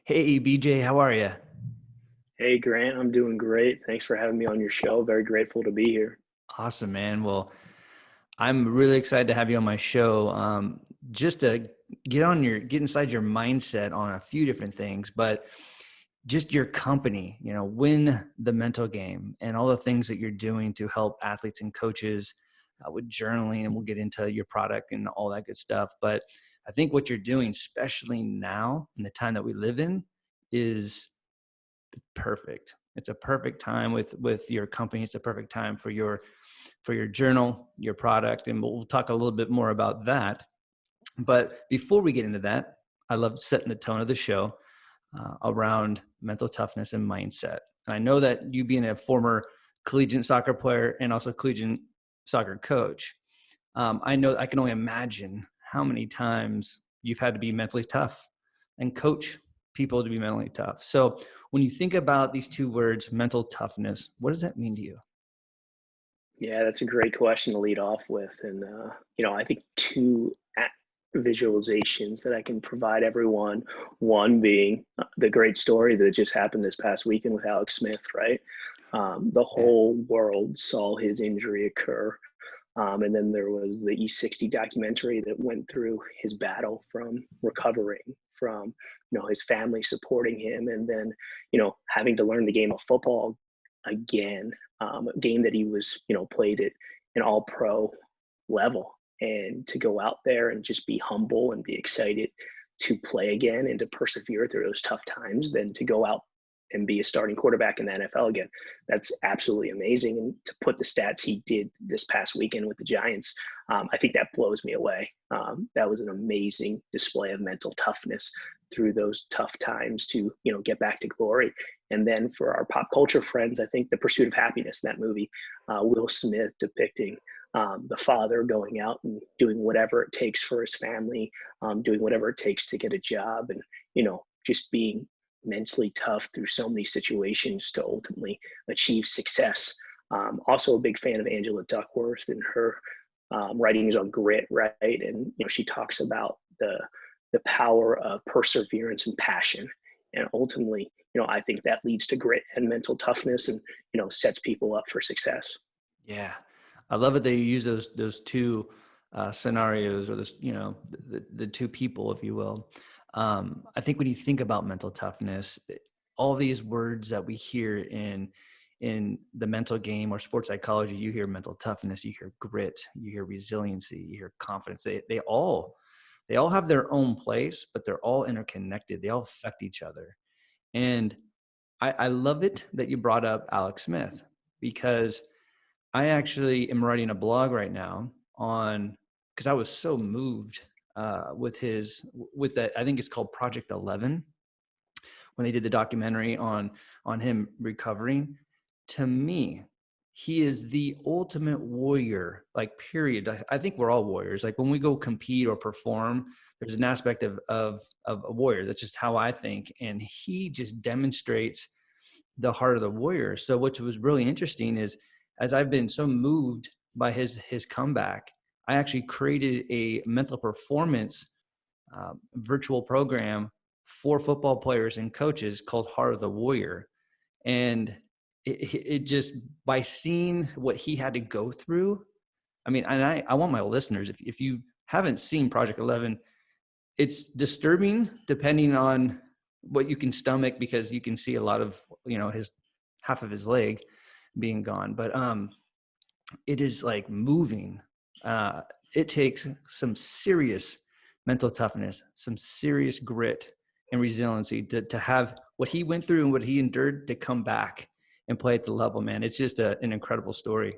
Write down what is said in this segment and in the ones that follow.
Hey, BJ, how are you? Hey Grant, I'm doing great. Thanks for having me on your show. Very grateful to be here. Awesome, man. Well, I'm really excited to have you on my show. Just to get inside your mindset on a few different things, but just your company, win the mental game and all the things that you're doing to help athletes and coaches with journaling. And we'll get into your product and all that good stuff. But I think what you're doing, especially now in the time that we live in, is perfect. It's a perfect time with your company. It's a perfect time for your journal, your product, and we'll talk a little bit more about that. But before we get into that, I love setting the tone of the show around mental toughness and mindset. And I know that you being a former collegiate soccer player and also collegiate soccer coach, I know I can only imagine how many times you've had to be mentally tough and coach people to be mentally tough. So when you think about these two words, mental toughness, what does that mean to you? Yeah, that's a great question to lead off with. I think visualizations that I can provide everyone. One being the great story that just happened this past weekend with Alex Smith, right? The Yeah. whole world saw his injury occur. And then there was the E60 documentary that went through his battle from recovering from, his family supporting him, and then, having to learn the game of football again, a game that he was, played at an all pro level, and to go out there and just be humble and be excited to play again and to persevere through those tough times, than to go out and be a starting quarterback in the NFL again. That's absolutely amazing. And to put the stats he did this past weekend with the Giants, I think that blows me away. That was an amazing display of mental toughness through those tough times to, get back to glory. And then for our pop culture friends, I think The Pursuit of Happiness, that movie, Will Smith depicting the father going out and doing whatever it takes for his family, doing whatever it takes to get a job, and just being mentally tough through so many situations to ultimately achieve success. Also a big fan of Angela Duckworth and her writings on grit, right? And she talks about the power of perseverance and passion, and ultimately, I think that leads to grit and mental toughness, and sets people up for success. Yeah. I love it that you use those two scenarios, or this, the two people, if you will. I think when you think about mental toughness, all these words that we hear in the mental game or sports psychology, you hear mental toughness, you hear grit, you hear resiliency, you hear confidence. They all have their own place, but they're all interconnected. They all affect each other. And I love it that you brought up Alex Smith, because I actually am writing a blog right now on, because I was so moved with that. I think it's called Project 11, when they did the documentary on him recovering. To me, he is the ultimate warrior, like, period. I think we're all warriors. Like, when we go compete or perform, there's an aspect of a warrior. That's just how I think. And he just demonstrates the heart of the warrior. So what was really interesting is, as I've been so moved by his comeback, I actually created a mental performance virtual program for football players and coaches called Heart of the Warrior. And it just, by seeing what he had to go through, I mean, and I want my listeners, if you haven't seen Project 11, it's disturbing depending on what you can stomach, because you can see a lot of, his half of his leg being gone. But it is like moving. It takes some serious mental toughness, some serious grit and resiliency to have what he went through and what he endured to come back and play at the level, man. It's just an incredible story.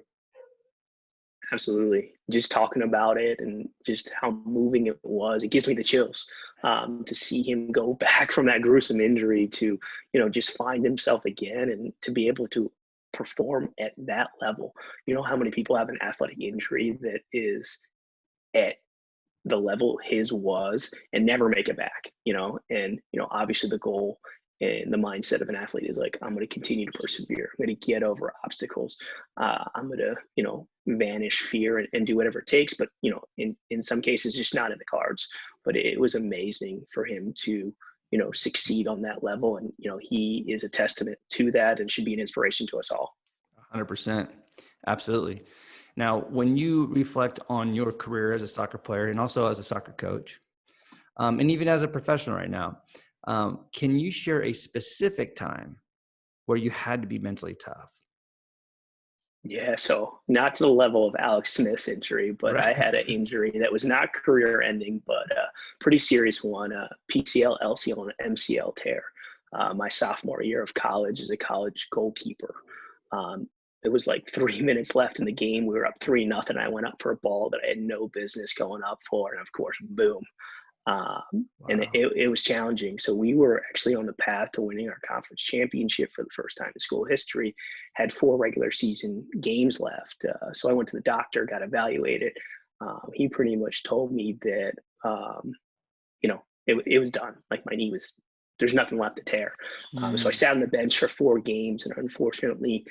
Absolutely. Just talking about it and just how moving it was, it gives me the chills, to see him go back from that gruesome injury to, just find himself again and to be able to perform at that level. You know how many people have an athletic injury that is at the level his was and never make it back, and obviously the goal and the mindset of an athlete is like, I'm going to continue to persevere, I'm going to get over obstacles, I'm going to vanish fear, and do whatever it takes. But in some cases just not in the cards. But it was amazing for him to succeed on that level. And, he is a testament to that and should be an inspiration to us all. 100%. Absolutely. Now, when you reflect on your career as a soccer player and also as a soccer coach, and even as a professional right now, can you share a specific time where you had to be mentally tough? Yeah, so not to the level of Alex Smith's injury, but I Right. had an injury that was not career ending, but a pretty serious one, PCL, LCL, and MCL tear. My sophomore year of college as a college goalkeeper. Um, it was like 3 minutes left in the game. We were up 3-0. I went up for a ball that I had no business going up for. And of course, boom, and Wow. it was challenging. So we were actually on the path to winning our conference championship for the first time in school history, had 4 regular season games left. So I went to the doctor, got evaluated. He pretty much told me that, it was done. Like my knee was, there's nothing left to tear. So I Mm. sat on the bench for 4 games, and unfortunately,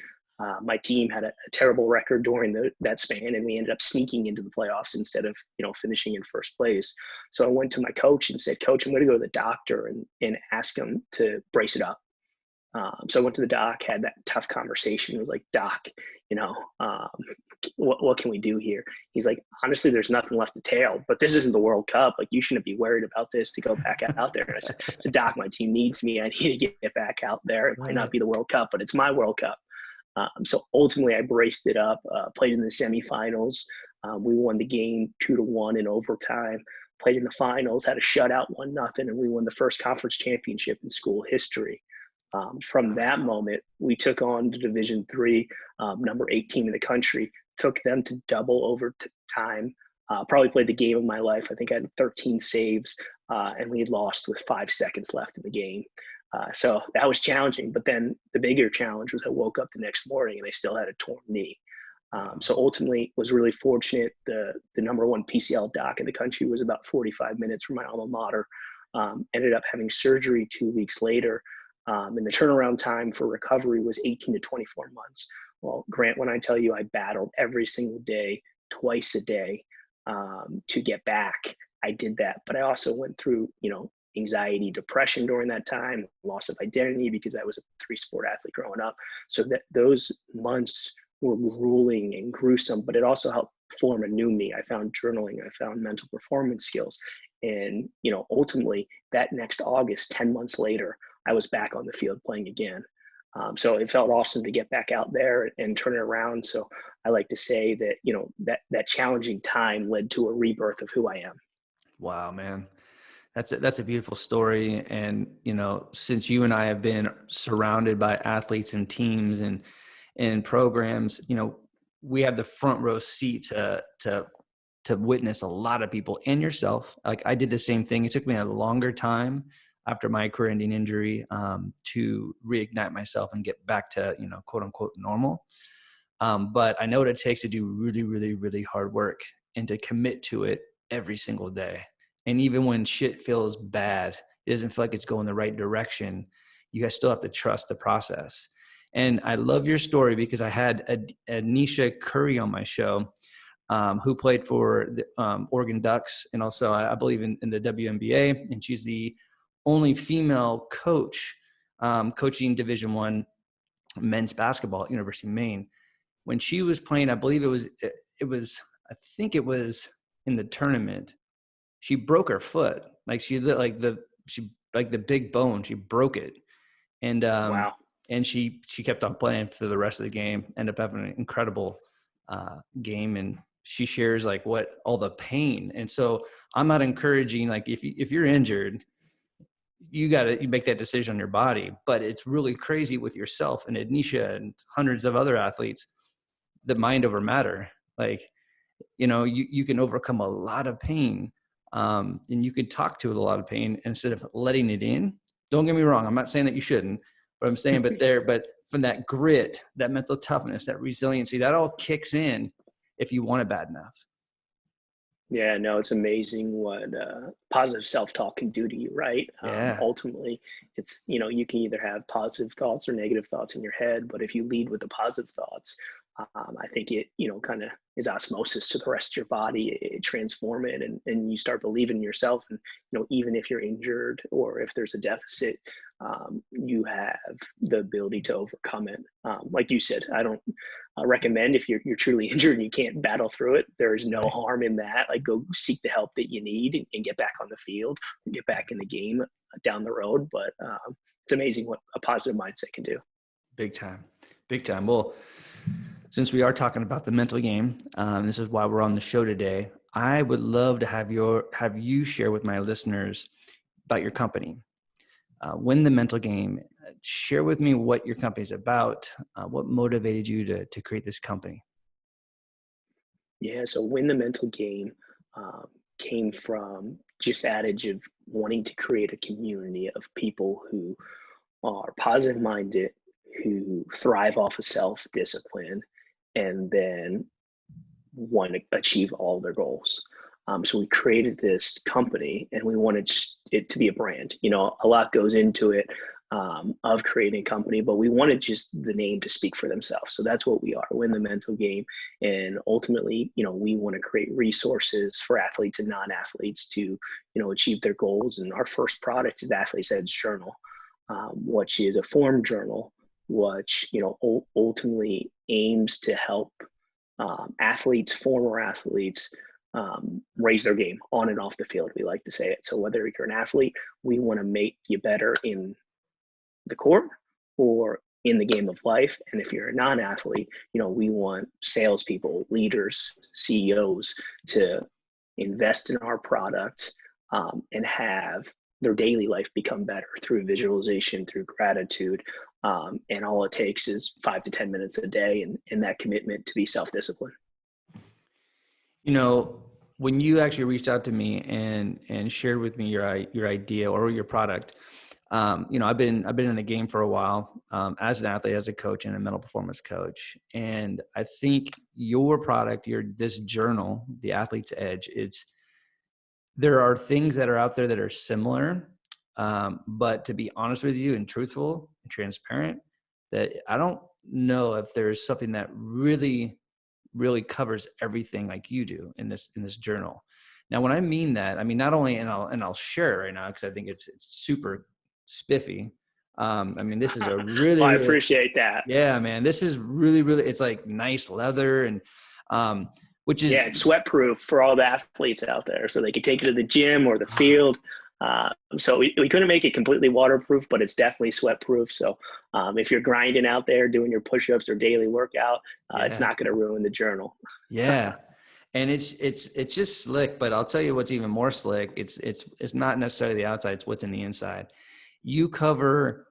my team had a terrible record during that span, and we ended up sneaking into the playoffs instead of finishing in first place. So I went to my coach and said, "Coach, I'm going to go to the doctor and ask him to brace it up." So I went to the doc, had that tough conversation. It was like, "Doc, you know, um, what can we do here?" He's like, "Honestly, there's nothing left to tell, but this isn't the World Cup. Like, you shouldn't be worried about this to go back out there." And I said, "Doc, my team needs me. I need to get back out there. It might not Right. be the World Cup, but it's my World Cup." So ultimately, I braced it up, played in the semifinals. We won the game 2-1 in overtime. Played in the finals, had a shutout, 1-0, and we won the first conference championship in school history. From that moment, we took on the Division Three, number 8 team in the country, took them to double overtime. Probably played the game of my life. I think I had 13 saves, and we had lost with 5 seconds left in the game. So that was challenging. But then the bigger challenge was I woke up the next morning and I still had a torn knee. So Wow. ultimately, was really fortunate. The number 1 PCL doc in the country was about 45 minutes from my alma mater. Ended up having surgery 2 weeks later, and the turnaround time for recovery was 18 to 24 months. Well, Grant, when I tell you I battled every single day, twice a day, to get back, I did that. But I also went through, anxiety, depression during that time, loss of identity because I was a 3-sport athlete growing up. So that those months were grueling and gruesome, but it also helped form a new me. I found journaling, I found mental performance skills. And, ultimately that next August, 10 months later, I was back on the field playing again. So it felt awesome to get back out there and turn it around. So I like to say that, that challenging time led to a rebirth of who I am. Wow, man. That's a beautiful story. And, since you and I have been surrounded by athletes and teams and programs, we have the front row seat to witness a lot of people and yourself. Like I did the same thing. It took me a longer time after my career ending injury to reignite myself and get back to, quote unquote normal. But I know what it takes to do really, really, really hard work and to commit to it every single day. And even when shit feels bad, it doesn't feel like it's going the right direction. You guys still have to trust the process. And I love your story because I had Anisha Curry on my show, who played for the Oregon Ducks and also I believe in the WNBA. And she's the only female coach coaching Division I men's basketball at University of Maine. When she was playing, I believe I think it was in the tournament. She broke her foot. Like like the big bone. She broke it, and Wow. she kept on playing for the rest of the game. Ended up having an incredible game, and she shares like what all the pain. And so I'm not encouraging like if you're injured, you make that decision on your body. But it's really crazy with yourself and Anisha and hundreds of other athletes, the mind over matter. Like, you can overcome a lot of pain, and you can talk to a lot of pain instead of letting it in. Don't get me wrong. I'm not saying that you shouldn't, but I'm saying, but from that grit, that mental toughness, that resiliency, that all kicks in if you want it bad enough. Yeah, no, it's amazing what positive self-talk can do to you, right? Yeah. Ultimately, it's, you can either have positive thoughts or negative thoughts in your head, but if you lead with the positive thoughts, I think it, kind of is osmosis to the rest of your body. It transform it, and you start believing in yourself. And, even if you're injured or if there's a deficit, you have the ability to overcome it. Like you said, I don't recommend if you're truly injured and you can't battle through it, there is no Right. harm in that. Like, go seek the help that you need and get back on the field, get back in the game down the road. But it's amazing what a positive mindset can do. Big time. Big time. Well, since we are talking about the mental game, this is why we're on the show today. I would love to have you share with my listeners about your company. Win the mental game. Share with me what your company is about. What motivated you to create this company? Yeah, so win the mental game um, came from just adage of wanting to create a community of people who are positive minded, who thrive off of self discipline, and then want to achieve all their goals. So we created this company, and we wanted it to be a brand. A lot goes into it of creating a company, but we wanted just the name to speak for themselves. So that's what we are. Win the mental game, and ultimately, we want to create resources for athletes and non-athletes to, achieve their goals. And our first product is Athlete's Edge Journal, which is a form journal, which ultimately aims to help athletes, former athletes, raise their game on and off the field. We like to say it. So whether you're an athlete, we want to make you better in the court or in the game of life. And if you're a non-athlete, we want salespeople, leaders, CEOs to invest in our product and have their daily life become better through visualization, through gratitude. And all it takes is 5 to 10 minutes a day, and that commitment to be self-disciplined. You know, when you actually reached out to me and shared with me your idea or your product, I've been in the game for a while, as an athlete, as a coach, and a mental performance coach. And I think your product, this journal, the Athlete's Edge, there are things that are out there that are similar, but to be honest with you and truthful and transparent, that I don't know if there's something that really covers everything like you do in this journal. Now, when I mean that, I mean not only, and I'll share it right now because I think it's super spiffy. I mean, this is a Well, I really, appreciate that. yeah, man, this is really, it's like nice leather, and which Yeah, is, it's sweat proof for all the athletes out there, so they can take it to the gym or the field. So we couldn't make it completely waterproof, but it's definitely sweat proof. So if you're grinding out there doing your push-ups or daily workout, it's yeah, not going to ruin the journal. yeah. And it's just slick, but I'll tell you what's even more slick. It's not necessarily the outside, it's what's in the inside. You cover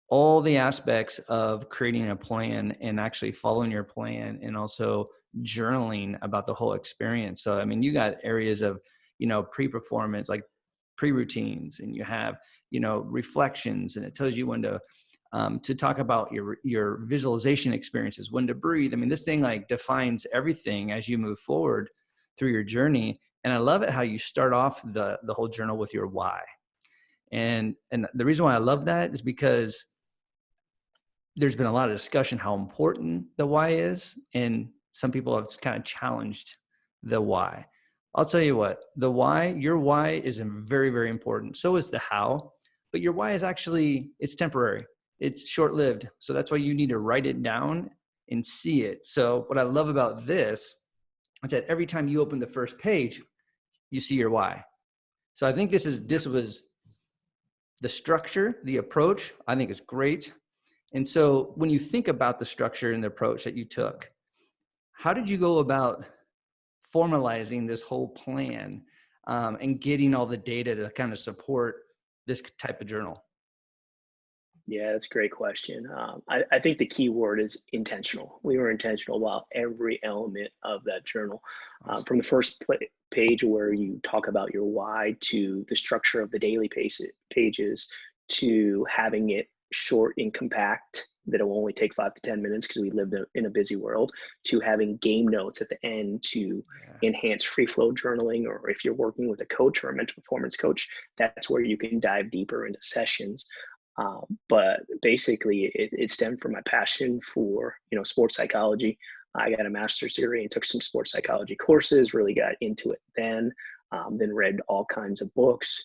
all the aspects of creating a plan and actually following your plan, and also journaling about the whole experience. So, I mean, you got areas of, pre-performance, like pre-routines, and you have, reflections, and it tells you when to talk about your visualization experiences, when to breathe. I mean, this thing like defines everything as you move forward through your journey. And I love it how you start off the whole journal with your why. And the reason why I love that is because there's been a lot of discussion how important the why is, and some people have kind of challenged the why. I'll tell you what, your why is very important. So is the how, but your why is actually, it's temporary. It's short-lived. So that's why you need to write it down and see it. So what I love about this is that every time you open the first page, you see your why. So I think this was the structure, the approach, I think is great. And so when you think about the structure and the approach that you took, how did you go about formalizing this whole plan, and getting all the data to kind of support this type of journal? Yeah, that's a great question. I think the key word is intentional. We were intentional about every element of that journal, Awesome. from the first page where you talk about your why, to the structure of the daily pages, to having it short and compact that it will only take 5 to 10 minutes because we live in a busy world, to having game notes at the end to Yeah. enhance free flow journaling. Or if you're working with a coach or a mental performance coach, that's where you can dive deeper into sessions. But basically, it stemmed from my passion for sports psychology. I got a master's degree and took some sports psychology courses, really got into it then read all kinds of books,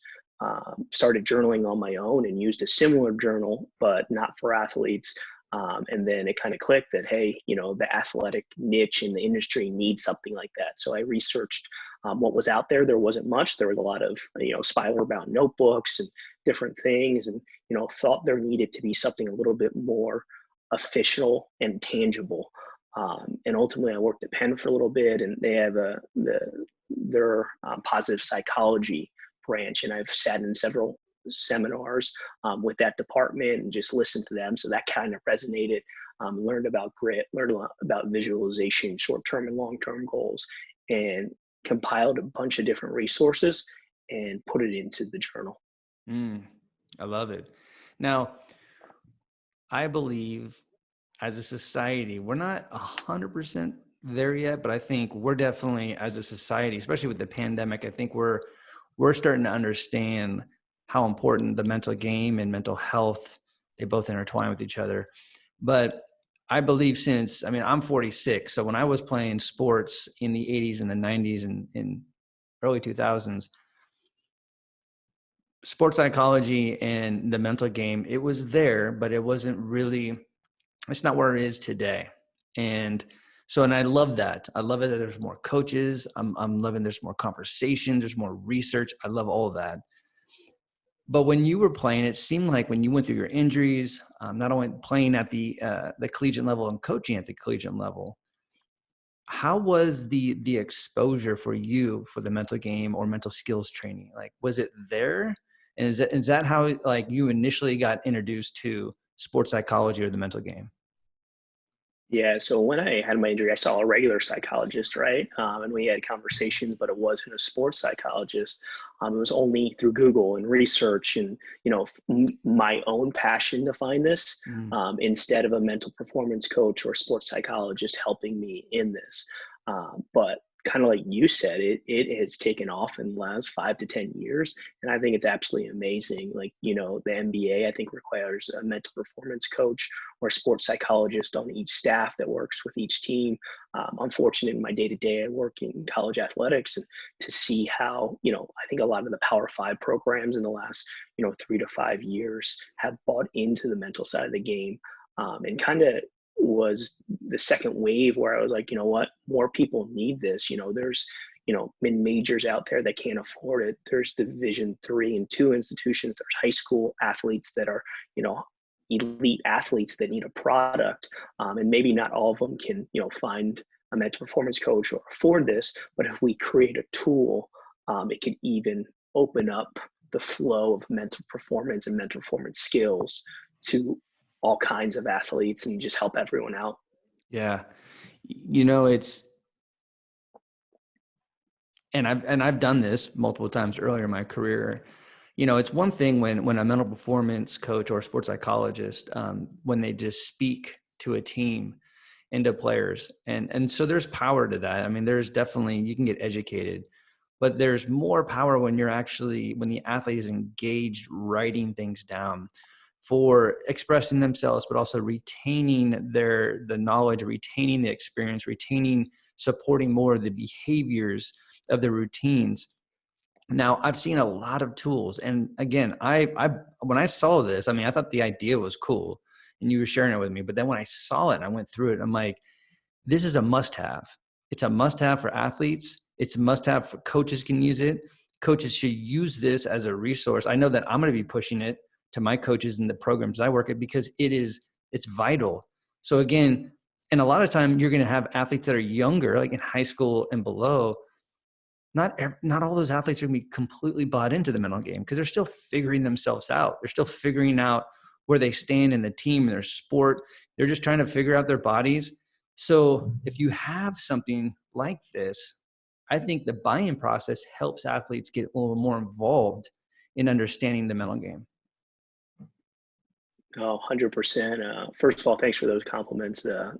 started journaling on my own and used a similar journal, but not for athletes. And then it kind of clicked that, hey, the athletic niche in the industry needs something like that. So I researched what was out there. There wasn't much. There was a lot of, spiral bound notebooks and different things. And, thought there needed to be something a little bit more official and tangible. And ultimately, I worked at Penn for a little bit, and they have their positive psychology branch, and I've sat in several seminars with that department and just listened to them. So that kind of resonated. Learned about grit, learned a lot about visualization, short-term and long-term goals, and compiled a bunch of different resources and put it into the journal. I love it. Now, I believe as a society, we're not 100% there yet, but I think we're definitely, as a society, especially with the pandemic, I think we're starting to understand how important the mental game and mental health, they both intertwine with each other. But I believe I'm 46. So when I was playing sports in the 80s and the 90s and in early 2000s, sports psychology and the mental game, it was there, but it wasn't really, it's not where it is today. And I love that. I love it that there's more coaches. I'm loving there's more conversations, there's more research. I love all of that. But when you were playing, it seemed like when you went through your injuries, not only playing at the collegiate level and coaching at the collegiate level, how was the exposure for you for the mental game or mental skills training? Like, was it there? And is that how like you initially got introduced to sports psychology or the mental game? Yeah, so when I had my injury, I saw a regular psychologist, right? And we had conversations, but it wasn't a sports psychologist. It was only through Google and research and, my own passion to find this Mm. instead of a mental performance coach or sports psychologist helping me in this. But kind of like you said, it has taken off in the last 5 to 10 years. And I think it's absolutely amazing. Like, the NBA, I think, requires a mental performance coach or a sports psychologist on each staff that works with each team. I'm fortunate in my day to day, I work in college athletics, and to see how, I think a lot of the Power Five programs in the last, 3 to 5 years have bought into the mental side of the game, and kind of was the second wave where I was like, you know what, more people need this. There's, mid majors out there that can't afford it. There's Division 3 and 2 institutions. There's high school athletes that are, elite athletes that need a product. And maybe not all of them can, find a mental performance coach or afford this. But if we create a tool, it could even open up the flow of mental performance and mental performance skills to all kinds of athletes and just help everyone out. Yeah. It's, and I've done this multiple times earlier in my career. It's one thing when a mental performance coach or a sports psychologist, when they just speak to a team and to players. And so there's power to that. I mean, there's definitely, you can get educated, but there's more power when when the athlete is engaged, writing things down for expressing themselves, but also retaining the knowledge, retaining the experience, supporting more of the behaviors of the routines. Now, I've seen a lot of tools, and again, I when I saw this, I mean, I thought the idea was cool, and you were sharing it with me. But then when I saw it, and I went through it, I'm like, this is a must-have. It's a must-have for athletes. It's a must-have for coaches can use it. Coaches should use this as a resource. I know that I'm going to be pushing it to my coaches in the programs I work at because it's vital. So again, and a lot of time you're going to have athletes that are younger, like in high school and below. Not all those athletes are going to be completely bought into the mental game because they're still figuring themselves out. They're still figuring out where they stand in the team, in their sport. They're just trying to figure out their bodies. So if you have something like this, I think the buy-in process helps athletes get a little more involved in understanding the mental game. Oh, 100%. First of all, thanks for those compliments. They're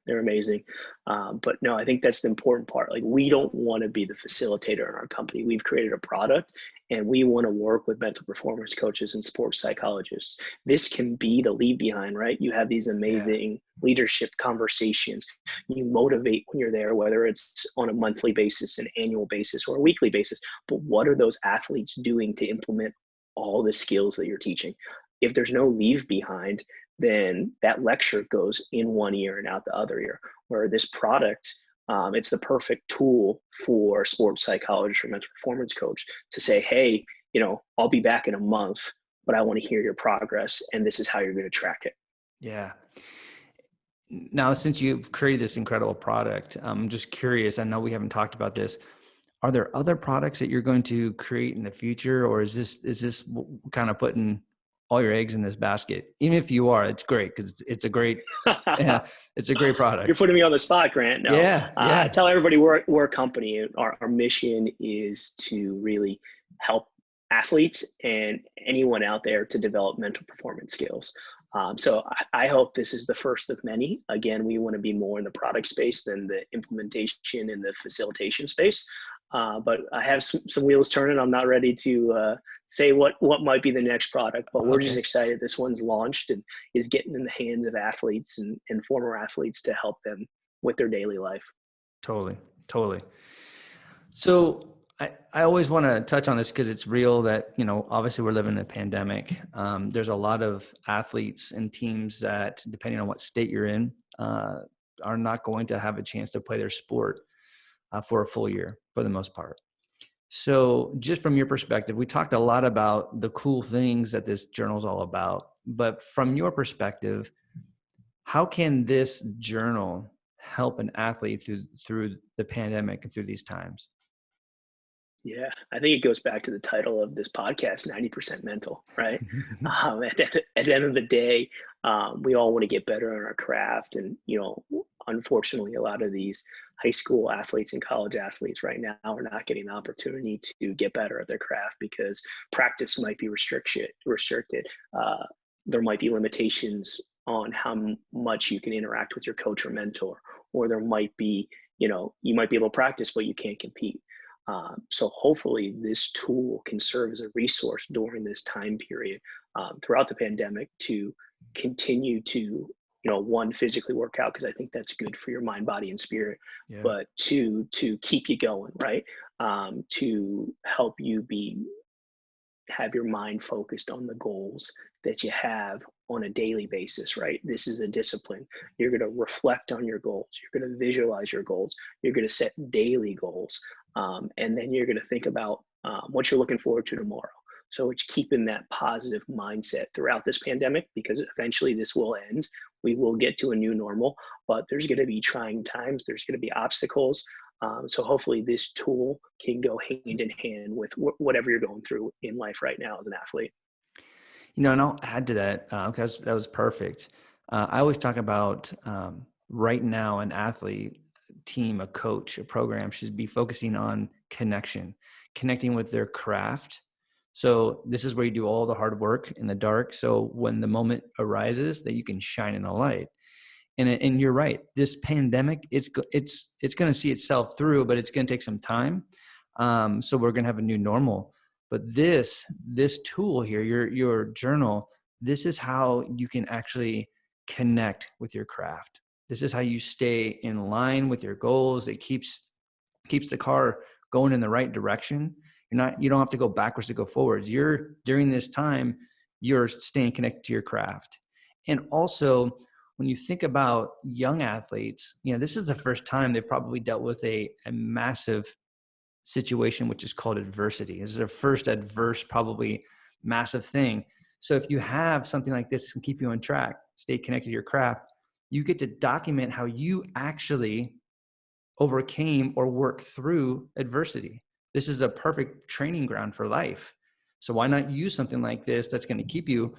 amazing. But no, I think that's the important part. Like, we don't want to be the facilitator in our company. We've created a product, and we want to work with mental performance coaches and sports psychologists. This can be the leave behind, right? You have these Yeah. amazing leadership conversations. You motivate when you're there, whether it's on a monthly basis, an annual basis, or a weekly basis. But what are those athletes doing to implement all the skills that you're teaching? If there's no leave behind, then that lecture goes in one ear and out the other ear. Where this product, it's the perfect tool for sports psychologist or mental performance coach to say, hey, I'll be back in a month, but I want to hear your progress, and this is how you're going to track it. Yeah. Now, since you've created this incredible product, I'm just curious. I know we haven't talked about this. Are there other products that you're going to create in the future, or is this kind of putting all your eggs in this basket? Even if you are, it's great because it's a great, yeah, it's a great You're product. putting me on the spot, Grant. No, Yeah, I yeah, tell everybody we're a company. Our mission is to really help athletes and anyone out there to develop mental performance skills. So I hope this is the first of many. Again, we want to be more in the product space than the implementation and the facilitation space. But I have some wheels turning. I'm not ready to say what might be the next product, but we're just okay, excited this one's launched and is getting in the hands of athletes and former athletes to help them with their daily life. totally, totally. So I always want to touch on this because it's real that, obviously we're living in a pandemic. There's a lot of athletes and teams that, depending on what state you're in, are not going to have a chance to play their sport for a full year for the most part. So just from your perspective, we talked a lot about the cool things that this journal is all about, but from your perspective, how can this journal help an athlete through the pandemic and through these times? Yeah, I think it goes back to the title of this podcast, 90% mental, right? At the end of the day, we all want to get better in our craft. And, unfortunately, a lot of these high school athletes and college athletes right now are not getting the opportunity to get better at their craft because practice might be restricted. There might be limitations on how much you can interact with your coach or mentor, or there might be, you might be able to practice, but you can't compete. So hopefully this tool can serve as a resource during this time period throughout the pandemic to continue to, one, physically work out because I think that's good for your mind, body, and spirit, Yeah. but two, to keep you going, right? To help you have your mind focused on the goals that you have on a daily basis, right? This is a discipline. You're going to reflect on your goals. You're going to visualize your goals. You're going to set daily goals. And then you're going to think about what you're looking forward to tomorrow. So it's keeping that positive mindset throughout this pandemic because eventually this will end. We will get to a new normal, but there's going to be trying times. There's going to be obstacles. So hopefully this tool can go hand in hand with whatever you're going through in life right now as an athlete. And I'll add to that because that was perfect. I always talk about right now an athlete, team, a coach, a program should be focusing on connecting with their craft. So this is where you do all the hard work in the dark. So when the moment arises, that you can shine in the light. And you're right. This pandemic, it's going to see itself through, but it's going to take some time. So we're going to have a new normal. But this tool here, your journal, this is how you can actually connect with your craft. This is how you stay in line with your goals. It keeps the car going in the right direction. You don't have to go backwards to go forwards. During this time, you're staying connected to your craft. And also, when you think about young athletes, this is the first time they've probably dealt with a massive situation, which is called adversity. This is their first adverse, probably massive thing. So if you have something like this can keep you on track, stay connected to your craft, you get to document how you actually overcame or worked through adversity. This is a perfect training ground for life. So why not use something like this that's going to keep you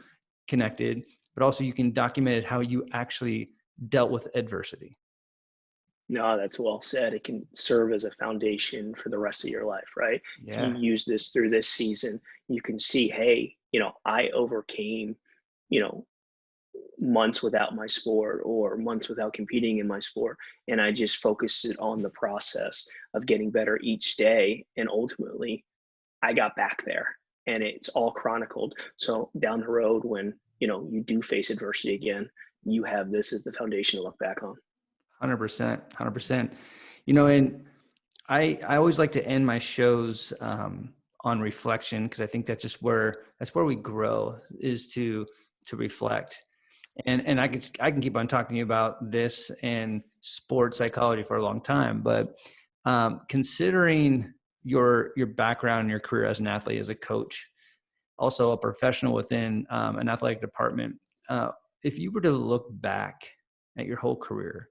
connected, but also you can document it how you actually dealt with adversity. No, that's well said. It can serve as a foundation for the rest of your life, right? If you Yeah. use this through this season, you can see, hey, I overcame, you know, months without my sport or months without competing in my sport. And I just focused it on the process of getting better each day. And ultimately, I got back there, and it's all chronicled. So down the road, when you do face adversity again, you have this as the foundation to look back on. 100%, 100%. And I always like to end my shows on reflection, because I think that's where we grow, is to reflect. And I can keep on talking to you about this and sports psychology for a long time, but considering your background and your career as an athlete, as a coach, also a professional within an athletic department, if you were to look back at your whole career,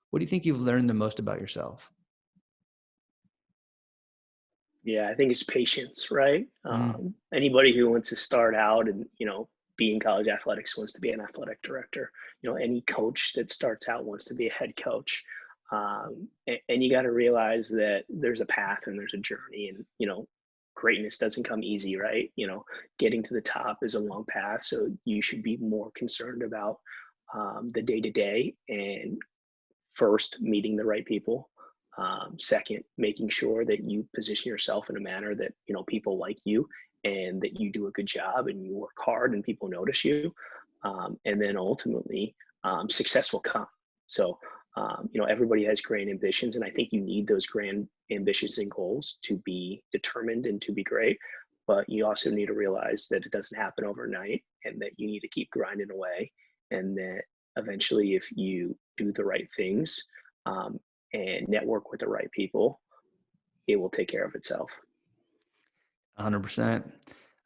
what do you think you've learned the most about yourself? Yeah, I think it's patience, right? Mm, Anybody who wants to start out and be in college athletics wants to be an athletic director. Any coach that starts out wants to be a head coach. And you got to realize that there's a path and there's a journey, and greatness doesn't come easy, right? Getting to the top is a long path, so you should be more concerned about the day to day, and first, meeting the right people. Second, making sure that you position yourself in a manner that people like you, and that you do a good job and you work hard and people notice you. And then ultimately, success will come. So everybody has grand ambitions, and I think you need those grand ambitions and goals to be determined and to be great. But you also need to realize that it doesn't happen overnight, and that you need to keep grinding away, and that eventually, if you do the right things, um, and network with the right people, it will take care of itself. 100%.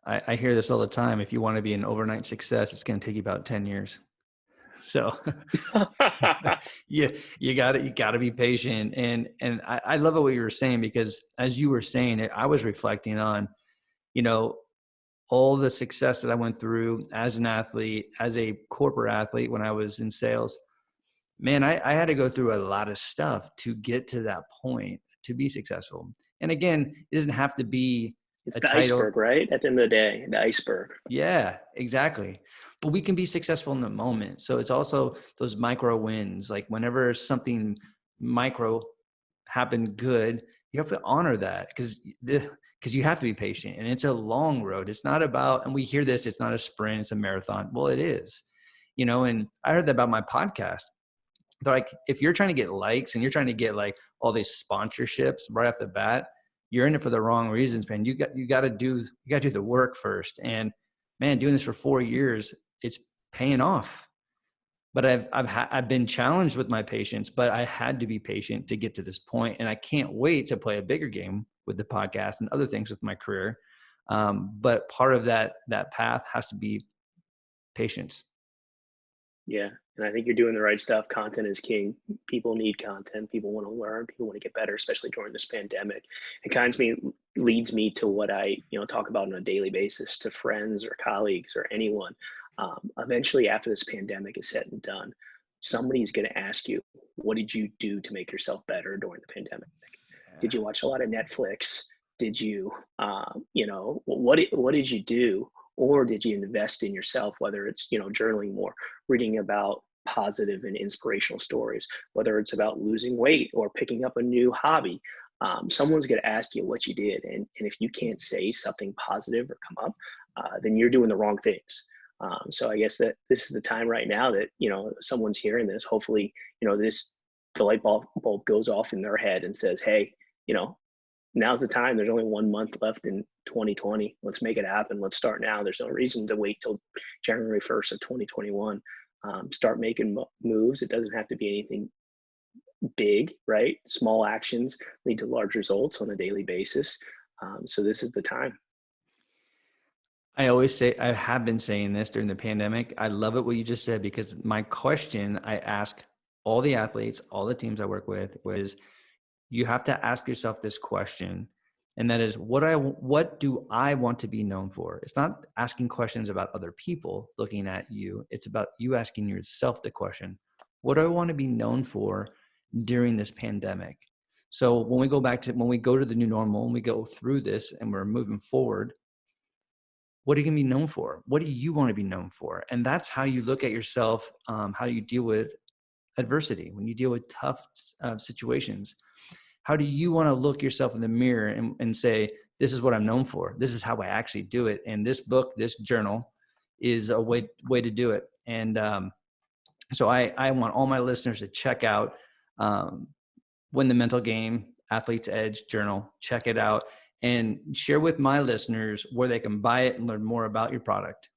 I hear this all the time. If you want to be an overnight success, it's going to take you about 10 years. So yeah, you got to be patient. And I love what you were saying, because as you were saying it, I was reflecting on, you know, all the success that I went through as an athlete, as a corporate athlete when I was in sales. Man, I had to go through a lot of stuff to get to that point to be successful. And again, it doesn't have to be It's a the title. iceberg, right? At the end of the day, the iceberg. Yeah, exactly. But we can be successful in the moment. So it's also those micro wins. Like whenever something micro happened good, you have to honor that, because you have to be patient, and it's a long road. It's not about, and we hear this, it's not a sprint, it's a marathon. Well, it is, and I heard that about my podcast. They're like, if you're trying to get likes and you're trying to get like all these sponsorships right off the bat, you're in it for the wrong reasons, man. You got to do the work first. And man, doing this for 4 years, it's paying off. But I've been challenged with my patience, but I had to be patient to get to this point, and I can't wait to play a bigger game with the podcast and other things with my career. But part of that path has to be patience. Yeah. And I think you're doing the right stuff. Content is king. People need content. People want to learn. People want to get better, especially during this pandemic. It kind of leads me to what I, talk about on a daily basis to friends or colleagues or anyone. Eventually, after this pandemic is said and done, somebody's going to ask you, what did you do to make yourself better during the pandemic? Did you watch a lot of Netflix? Did you, what did you do? Or did you invest in yourself, whether it's, journaling more, reading about positive and inspirational stories, whether it's about losing weight or picking up a new hobby. Someone's going to ask you what you did. And if you can't say something positive or come up, then you're doing the wrong things. So I guess that this is the time right now that, someone's hearing this. Hopefully, the light bulb goes off in their head and says, hey, you know, now's the time. There's only 1 month left in 2020. Let's make it happen. Let's start now. There's no reason to wait till January 1st of 2021. Start making moves. It doesn't have to be anything big, right? Small actions lead to large results on a daily basis. So this is the time. I always say, I have been saying this during the pandemic. I love it what you just said, because my question I ask all the athletes, all the teams I work with, was you have to ask yourself this question. And that is, what do I want to be known for? It's not asking questions about other people looking at you. It's about you asking yourself the question, what do I want to be known for during this pandemic? So when we go to the new normal and we go through this and we're moving forward, what are you going to be known for? What do you want to be known for? And that's how you look at yourself, how you deal with adversity, when you deal with tough situations. How do you want to look yourself in the mirror and say, this is what I'm known for. This is how I actually do it. And this book, this journal is a way to do it. And so I want all my listeners to check out Win the Mental Game, Athlete's Edge Journal. Check it out and share with my listeners where they can buy it and learn more about your product.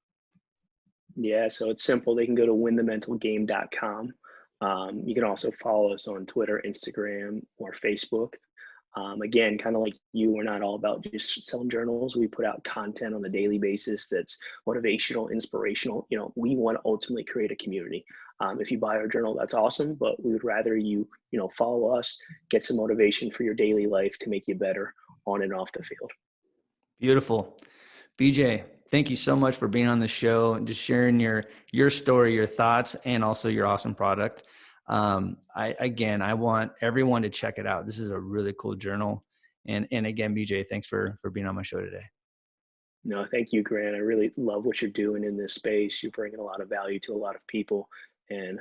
Yeah, so it's simple. They can go to winthementalgame.com. You can also follow us on Twitter, Instagram, or Facebook. Again, kind of like you, we're not all about just selling journals. We put out content on a daily basis that's motivational, inspirational. We want to ultimately create a community. If you buy our journal, that's awesome, but we would rather you follow us, get some motivation for your daily life to make you better on and off the field. Beautiful. BJ, thank you so much for being on the show and just sharing your story, your thoughts, and also your awesome product. I want everyone to check it out. This is a really cool journal. And again, BJ, thanks for being on my show today. No, thank you, Grant. I really love what you're doing in this space. You're bringing a lot of value to a lot of people, and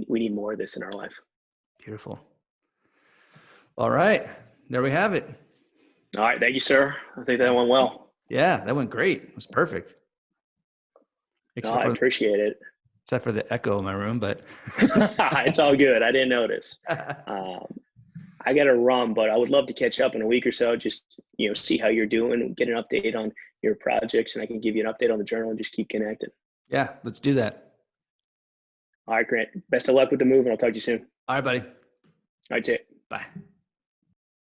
we need more of this in our life. Beautiful. All right, there we have it. All right, thank you, sir. I think that went well. Yeah, that went great. It was perfect. I appreciate it. Except for the echo in my room, but it's all good. I didn't notice. I got to run, but I would love to catch up in a week or so. Just, see how you're doing and get an update on your projects, and I can give you an update on the journal and just keep connected. Yeah, let's do that. All right, Grant. Best of luck with the move, and I'll talk to you soon. All right, buddy. All right, see you. Bye.